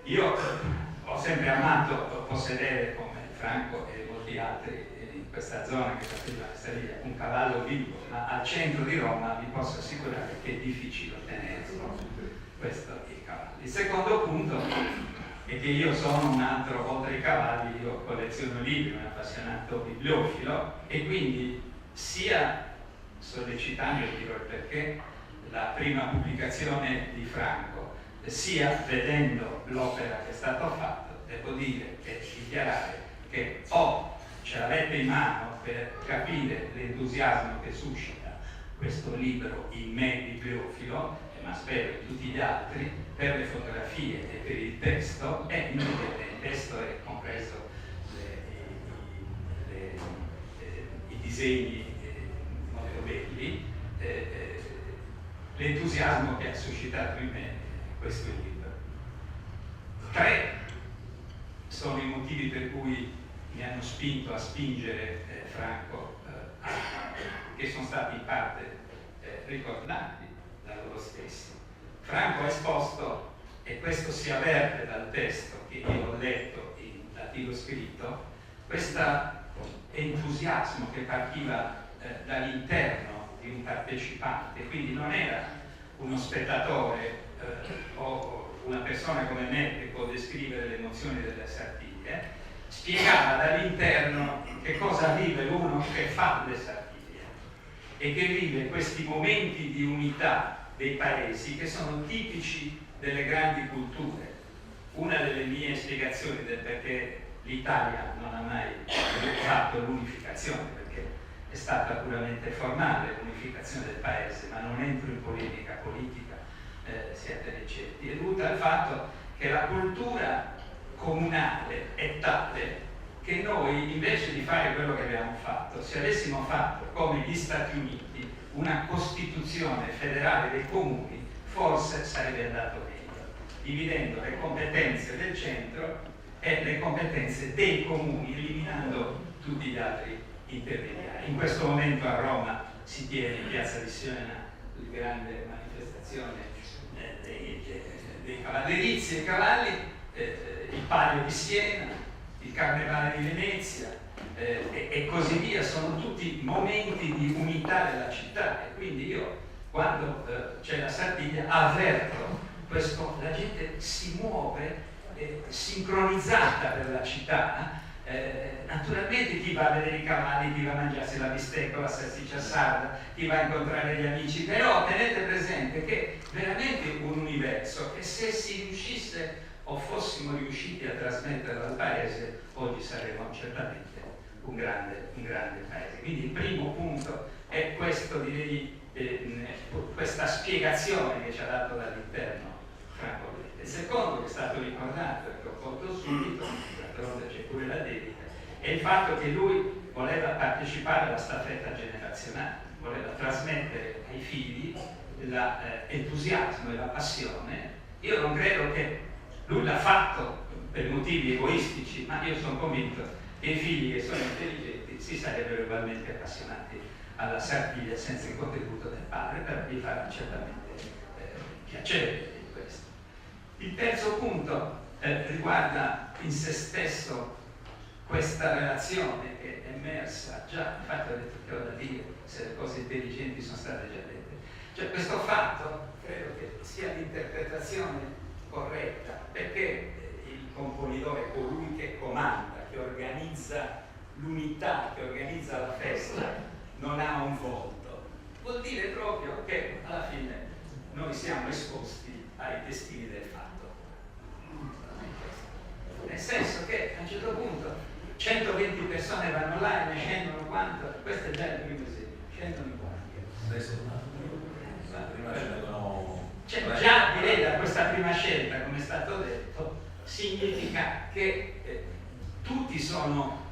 Speaker 4: Io ho sempre amato possedere, come Franco e molti altri in questa zona che faceva la Sartiglia, un cavallo vivo, ma al centro di Roma vi posso assicurare che è difficile ottenerlo. Questo è il cavallo. Il secondo punto è che io sono un altro, oltre ai cavalli, io colleziono libri, un appassionato bibliofilo, e quindi sia sollecitando, e dirò il perché, la prima pubblicazione di Franco, sia vedendo l'opera che è stata fatta, devo dire e dichiarare che ce l'avete in mano per capire l'entusiasmo che suscita questo libro in me bibliofilo, ma spero in tutti gli altri, per le fotografie e per il testo, e il testo è compreso i disegni molto belli, l'entusiasmo che ha suscitato in me questo libro. 3 sono i motivi per cui mi hanno spinto a spingere Franco, che sono stati in parte ricordati da loro stessi. Franco ha esposto, e questo si avverte dal testo che io ho letto in latino scritto, questo entusiasmo che partiva dall'interno di un partecipante, quindi non era uno spettatore o una persona come me che può descrivere le emozioni delle Sartiglie, spiegava dall'interno che cosa vive uno che fa le Sartiglie e che vive questi momenti di unità dei paesi che sono tipici delle grandi culture. Una delle mie spiegazioni del perché l'Italia non ha mai fatto l'unificazione, perché è stata puramente formale l'unificazione del paese, ma non entro in polemica politica, siate ricetti, è dovuta al fatto che la cultura comunale è tale che noi, invece di fare quello che abbiamo fatto, se avessimo fatto come gli Stati Uniti una Costituzione federale dei comuni, forse sarebbe andato meglio, dividendo le competenze del centro e le competenze dei comuni, eliminando tutti gli altri intermediari. In questo momento a Roma si tiene in Piazza di Siena la grande manifestazione dei cavallerizi e cavalli, il Palio di Siena, il Carnevale di Venezia e così via. Sono tutti momenti di unità della città, e quindi io, quando c'è la Sartiglia, avverto questo, la gente si muove sincronizzata per la città. Naturalmente chi va a vedere i cavalli, chi va a mangiarsi la bistecca, la salsiccia sarda, chi va a incontrare gli amici, però tenete presente che è veramente un universo, e se si riuscisse o fossimo riusciti a trasmetterlo al paese, oggi saremmo certamente un grande paese. Quindi il primo punto è questo, direi, questa spiegazione che ci ha dato dall'interno Franco Letta. Il secondo, che è stato ricordato e che ho colto subito, d'altronde c'è pure la dedica, è il fatto che lui voleva partecipare alla staffetta generazionale, voleva trasmettere ai figli l'entusiasmo e la passione. Io non credo che lui l'ha fatto per motivi egoistici, ma io sono convinto che i figli che sono intelligenti si sarebbero ugualmente appassionati alla Sartiglia senza il contributo del padre, per gli farà certamente piacere di questo. Il terzo punto riguarda in se stesso questa relazione che è emersa già, infatti ho detto che ho da dire se le cose intelligenti sono state già dette. Cioè questo fatto credo che sia l'interpretazione corretta, perché il componitore è colui che comanda, che organizza l'unità, che organizza la festa, non ha un volto. Vuol dire proprio che alla fine noi siamo esposti ai destini del fatto. Nel senso 120 persone vanno là e ne scendono quanto? Questo è già il primo esempio, scendono in cioè, già direi da questa prima scelta, come è stato detto, significa che tutti sono,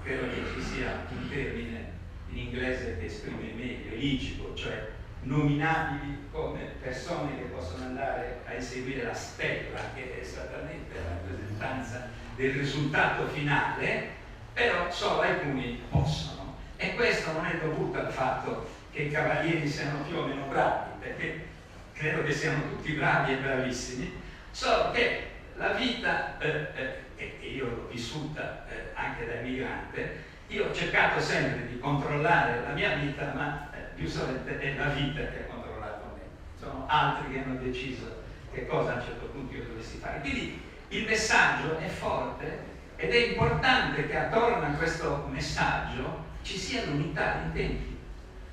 Speaker 4: credo che ci sia un termine in inglese che esprime meglio, eligible, cioè nominabili come persone che possono andare a eseguire la stella, che è esattamente la rappresentanza del risultato finale, però solo alcuni possono. E questo non è dovuto al fatto che i cavalieri siano più o meno bravi, perché credo che siano tutti bravi e bravissimi, solo che la vita, e io l'ho vissuta anche da emigrante, io ho cercato sempre di controllare la mia vita, ma più solamente è la vita che ha controllato me. Sono altri che hanno deciso che cosa a un certo punto io dovessi fare. Quindi il messaggio è forte ed è importante che attorno a questo messaggio ci sia l'unità di intenti.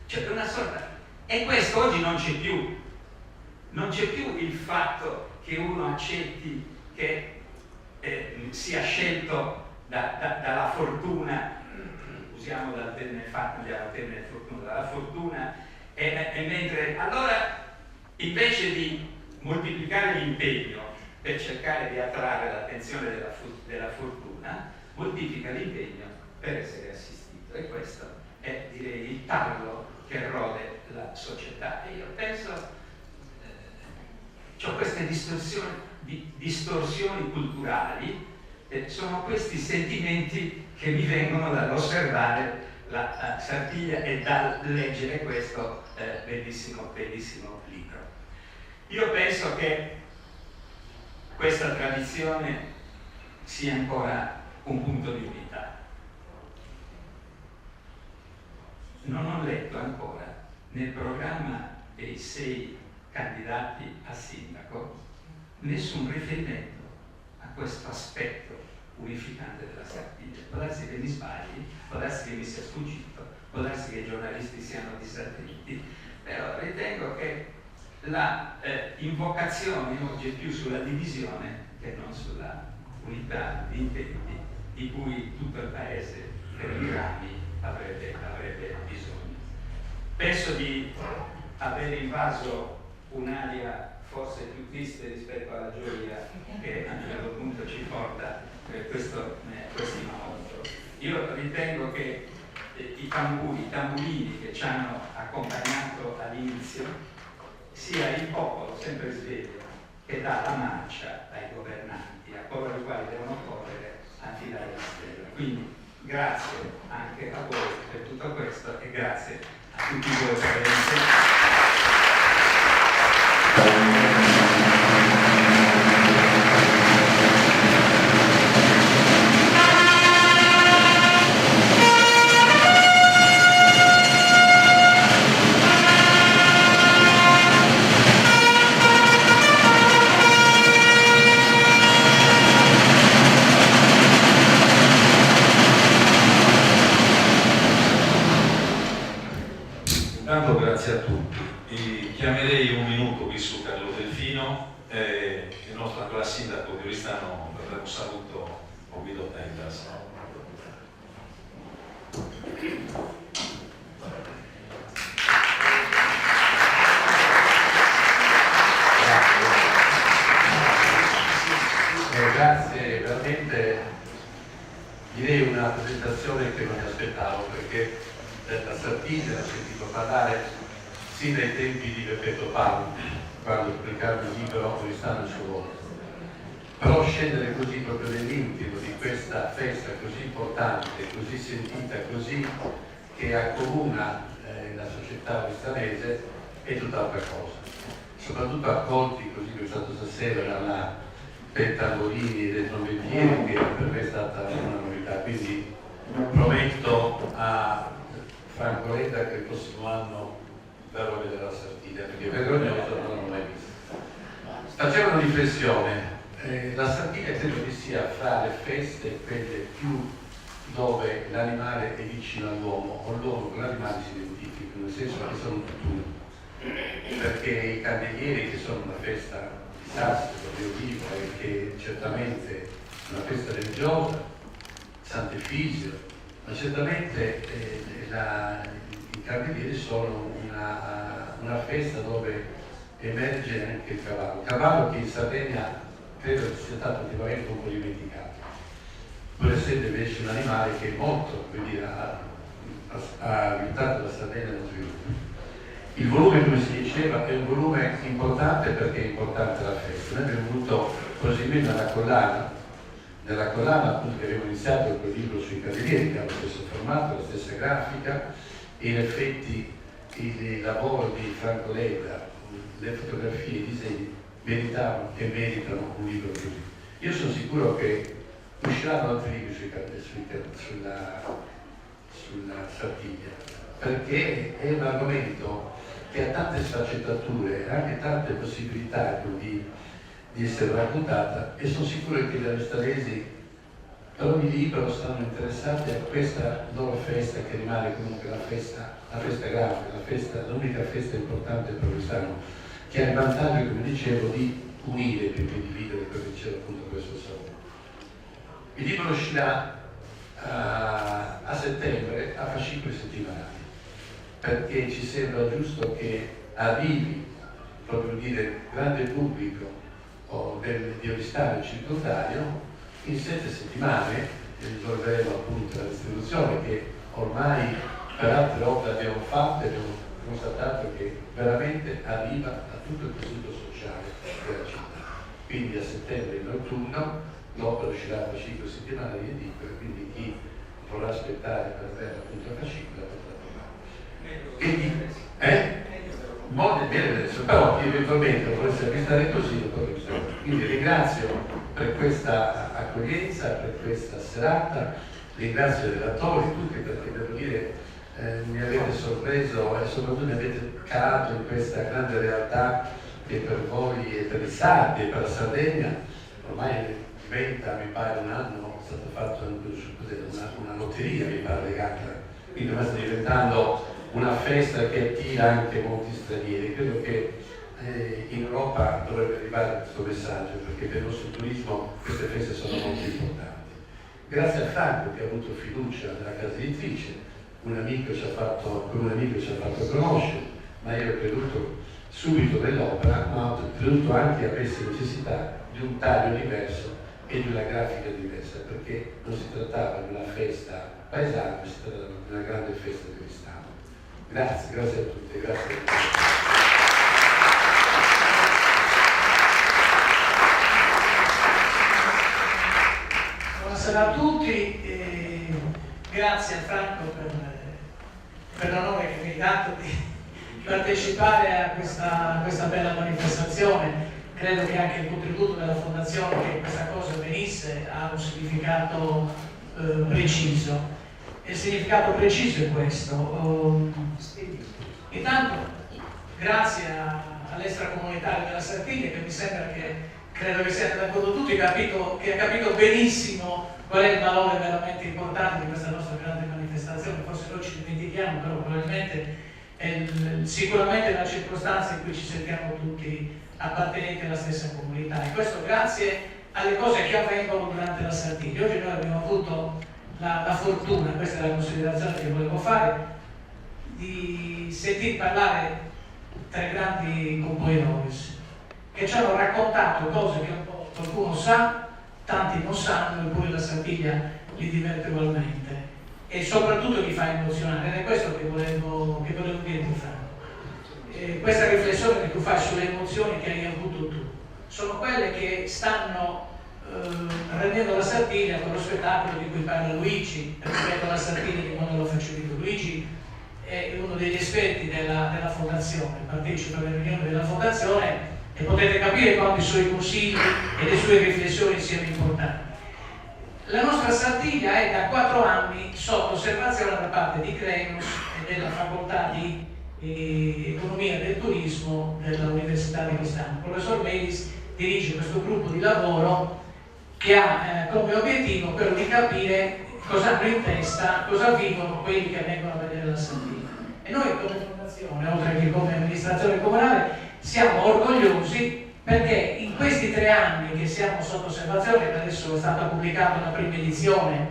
Speaker 4: Cioè una sorta. E questo oggi non c'è più. Non c'è più il fatto che uno accetti che sia scelto dalla fortuna, usiamo dal termine fortuna, dalla fortuna, e mentre allora invece di moltiplicare l'impegno per cercare di attrarre l'attenzione della fortuna, moltiplica l'impegno per essere assistito. E questo è, direi, il tarlo che rode la società. E io penso queste distorsioni culturali, sono questi sentimenti che mi vengono dall'osservare la Sardegna e dal leggere questo bellissimo libro. Io penso che questa tradizione sia ancora un punto di unità. Non ho letto ancora nel programma dei 6 candidati a sindaco nessun riferimento a questo aspetto unificante della Sardegna. Può darsi che mi sbagli, può darsi che mi sia sfuggito, può darsi che i giornalisti siano disattenti, però ritengo che la invocazione oggi è più sulla divisione che non sulla unità di intenti di cui tutto il paese per i rami avrebbe bisogno. Penso di aver invaso un'area forse più triste rispetto alla gioia che a un certo punto ci porta questo incontro. Io ritengo che i tamburini che ci hanno accompagnato all'inizio sia il popolo sempre sveglio che dà la marcia ai governanti, a coloro i quali devono correre a tirare la stella. Quindi grazie anche a voi per tutto questo e grazie a tutti voi presenti.
Speaker 1: Intanto grazie a tutti. Chiamerei un minuto qui su Carlo Delfino, il nostro attuale sindaco di Oristano, per dare un saluto a Guido Tendas.
Speaker 5: Grazie, veramente direi una presentazione che non mi aspettavo, perché della Sardegna ho sentito parlare sin dai tempi di Beppetto Paolo, quando pubblicava il libro Oristano il suo volto. Però scendere così proprio nell'intimo di questa festa così importante, così sentita, così che accomuna la società oristanese è tutt'altra cosa. Soprattutto accolti così come è stato stasera dalla dei tamburini e dei trombettieri, che per me è stata una novità. Quindi prometto a Franco Letta che il prossimo anno verrò a vedere la Sardegna, perché vergognoso non l'ho mai vista. Facciamo una riflessione. La Sardegna credo che sia fra le feste quelle più dove l'animale è vicino all'uomo o l'uomo con l'animale si identificano, nel senso che sono tutti, perché i candelieri, che sono una festa di sastro, di olivo, e che certamente è una festa religiosa, Sant'Efisio, ma certamente i Candelieri sono una festa dove emerge anche il cavallo che in Sardegna credo sia stato ultimamente un po' dimenticato, pur essendo invece un animale che molto, come dire, ha aiutato la Sardegna nello sviluppo. Il volume, come si diceva, è un volume importante perché è importante la festa. Noi abbiamo voluto proseguire nella collana appunto che abbiamo iniziato col libro sui Candelieri, che ha lo stesso formato, la stessa grafica, e in effetti il lavoro di Franco Leda, le fotografie e i disegni meritavano e meritano un libro così. Io sono sicuro che usciranno altri libri sulla Sardegna, perché è un argomento che ha tante sfaccettature, anche tante possibilità di essere raccontata, e sono sicuro che gli amministrativi per ogni libro stanno interessati a questa loro festa che rimane comunque la festa grafica, l'unica festa importante per quest'anno, che ha il vantaggio, come dicevo, di unire più che dividere, perché c'era appunto questo sapore. Il libro uscirà a settembre a fascicoli settimanali, perché ci sembra giusto che arrivi proprio dire grande pubblico di Oristano e circondario in 7 settimane. Risolveremo appunto la distribuzione che ormai per altre opere abbiamo fatto e abbiamo constatato che veramente arriva a tutto il tessuto sociale della città. Quindi a settembre in autunno l'opera uscirà a fascicolo settimanale di edicole, quindi chi vorrà aspettare per avere appunto la fascicola potrà trovare. Quindi, molto bene adesso, però chi eventualmente volesse acquistare così lo può acquistare. Quindi ringrazio per questa accoglienza, per questa serata, ringrazio i relatori tutti, perché devo dire mi avete sorpreso e soprattutto mi avete calato in questa grande realtà che per voi e per i sardi e per la Sardegna ormai diventa, mi pare, un anno, è stato fatto una lotteria, mi pare, legata, quindi ormai sta diventando una festa che attira anche molti stranieri. Credo che in Europa dovrebbe arrivare questo messaggio, perché per il nostro turismo queste feste sono molto importanti. Grazie a Franco che ha avuto fiducia nella casa editrice, con un amico ci ha fatto conoscere, ma io ho creduto subito nell'opera, ma ho creduto anche a questa necessità di un taglio diverso e di una grafica diversa, perché non si trattava di una festa paesana, ma si trattava di una grande festa di Oristano. Grazie a tutti, grazie a tutti.
Speaker 6: Buonasera a tutti, grazie a Franco per l'onore che mi hai dato di partecipare a questa bella manifestazione. Credo che anche il contributo della Fondazione che questa cosa avvenisse ha un significato preciso. Il significato preciso è questo. Intanto, grazie all'extracomunitario della Sardegna, che mi sembra che, credo che siate d'accordo tutti, che ha capito benissimo qual è il valore veramente importante di questa nostra grande manifestazione. Forse noi ci dimentichiamo, però probabilmente è sicuramente la circostanza in cui ci sentiamo tutti appartenenti alla stessa comunità. E questo grazie alle cose che avvengono durante la Sardegna. Oggi noi abbiamo avuto la fortuna, questa è la considerazione che volevo fare, di sentir parlare 3 grandi compoitori che ci hanno raccontato cose che un po' qualcuno sa, tanti non sanno, eppure la Sardegna li diverte ugualmente e soprattutto li fa emozionare, ed è questo che volevo dirti, Franco. Questa riflessione che tu fai sulle emozioni che hai avuto tu sono quelle che stanno rendendo la Sardegna con lo spettacolo di cui parla Luigi rispetto alla Sardegna di quando lo facevi tu. Luigi è uno degli esperti della Fondazione, partecipa alle riunioni della Fondazione e potete capire quanto i suoi consigli e le sue riflessioni siano importanti. La nostra Sardegna è da 4 anni sotto osservazione da parte di Cremus e della Facoltà di Economia del Turismo dell'Università di Oristano. Il professor Melis dirige questo gruppo di lavoro che ha come obiettivo quello di capire cosa hanno in testa, cosa vivono quelli che vengono a vedere la Sardegna. E noi come fondazione, oltre che come amministrazione comunale, siamo orgogliosi perché in questi 3 anni che siamo sotto osservazione, che adesso è stata pubblicata la prima edizione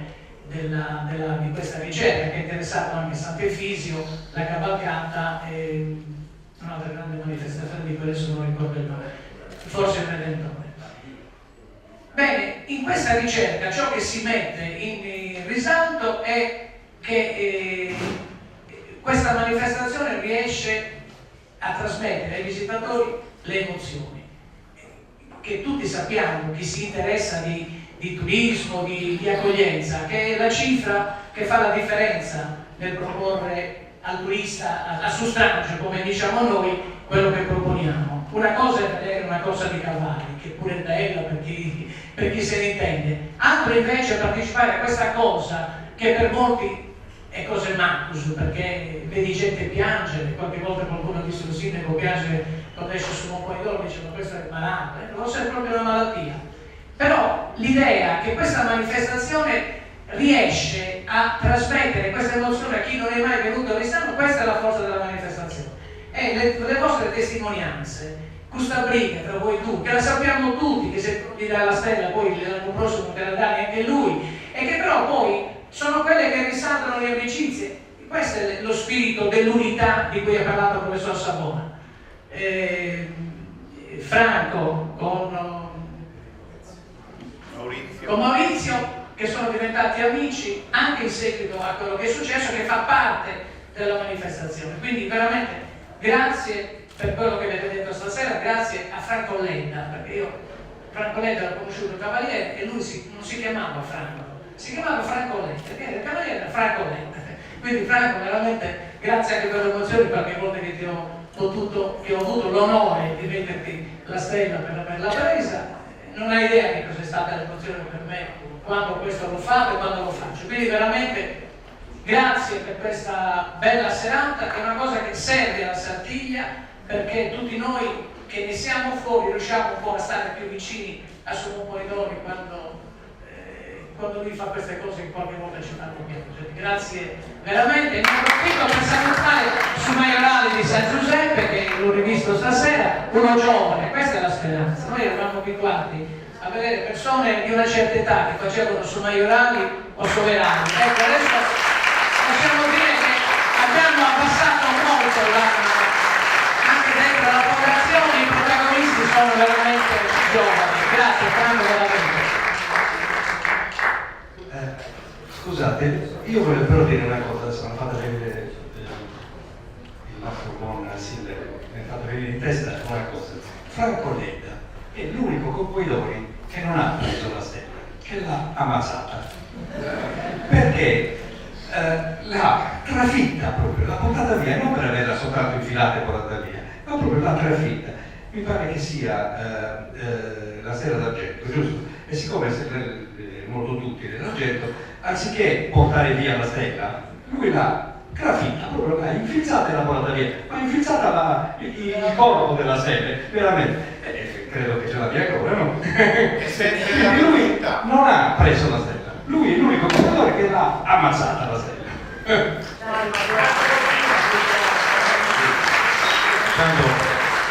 Speaker 6: di questa ricerca, che è interessato anche Sant'Efisio, la cavalcata e un'altra grande manifestazione di cui adesso non ricordo il nome, forse il Redentore. Bene, in questa ricerca ciò che si mette in risalto è che questa manifestazione riesce a trasmettere ai visitatori le emozioni, che tutti sappiamo, chi si interessa di turismo, di accoglienza, che è la cifra che fa la differenza nel proporre al turista, a suo strano, come diciamo noi, quello che proponiamo. Una cosa è vedere una corsa di cavalli, che pure è bella per chi se ne intende, altro invece è partecipare a questa cosa che per molti è cose macus, perché vedi gente piangere, qualche volta qualcuno ha visto il sindaco piangere quando esce su un po' di loro, dice ma questo è malato, non è proprio una malattia. Però l'idea che questa manifestazione riesce a trasmettere questa emozione a chi non è mai venuto all'Islamo, questa è la forza della manifestazione. E le vostre testimonianze, questa briga tra voi due, che la sappiamo tutti, che se gli dà la stella poi l'anno prossimo te la dà anche lui, e che però poi sono quelle che risaltano le amicizie. Questo è lo spirito dell'unità di cui ha parlato il professor Savona. Franco con Maurizio, che sono diventati amici anche in seguito a quello che è successo, che fa parte della manifestazione. Quindi veramente grazie per quello che avete detto stasera, grazie a Franco Letta, perché io Franco Letta l'ho conosciuto cavaliere e lui non si chiamava Franco, si chiamava Franco Letta, perché il cavaliere era Franco Letta. Quindi Franco, veramente grazie anche per le emozioni, qualche volta che ho avuto l'onore di metterti la stella per averla presa. Non hai idea che cos'è stata l'emozione per me quando questo l'ho fatto e quando lo faccio. Quindi veramente grazie per questa bella serata, è una cosa che serve alla Sartiglia, perché tutti noi che ne siamo fuori riusciamo un po' a stare più vicini a Sumo Polidori quando lui fa queste cose che qualche volta ci fanno piangere. Grazie veramente, ne approfitto per salutare su Maiorale di San Giuseppe, che l'ho rivisto stasera, uno giovane, questa è la speranza. Noi eravamo abituati a vedere persone di una certa età che facevano su Maiorali o soverani. Ecco, adesso possiamo dire che abbiamo abbassato molto anche dentro la popolazione, i protagonisti sono veramente giovani. Grazie Franco, veramente.
Speaker 3: Scusate, io volevo però dire una cosa, sono fatta vedere il nostro buon sindaco, mi è fatto venire in testa una cosa. Franco Letta è l'unico Campoidori che non ha preso la stella, che l'ha ammazzata. Perché l'ha trafitta proprio, l'ha portata via, non per averla soltanto infilata e portata via, ma proprio l'ha trafitta. Mi pare che sia la stella d'argento, giusto? E siccome è molto duttile l'argento, anziché portare via la stella, lui l'ha trafitta, proprio l'ha infilzata e l'ha portata via, ma infilzata il corpo della stella, veramente, credo che ce l'abbia ancora, no? Quindi lui non ha preso la stella, lui è l'unico giocatore che l'ha ammazzata la stella.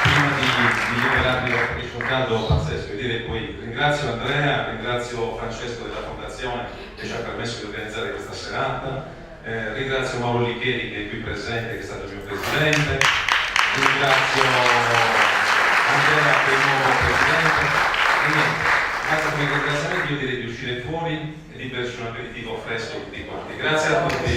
Speaker 1: Prima di liberarvi da un caldo pazzesco, direi poi ringrazio Andrea, ringrazio Francesco della Fondazione che ci ha permesso di organizzare questa serata, ringrazio Mauro Licheri che è qui presente, che è stato il mio presidente, ringrazio Andrea che è il nuovo presidente, e niente, grazie per i ringraziamenti, io direi di uscire fuori e di berci un aperitivo fresco tutti quanti. Grazie a tutti.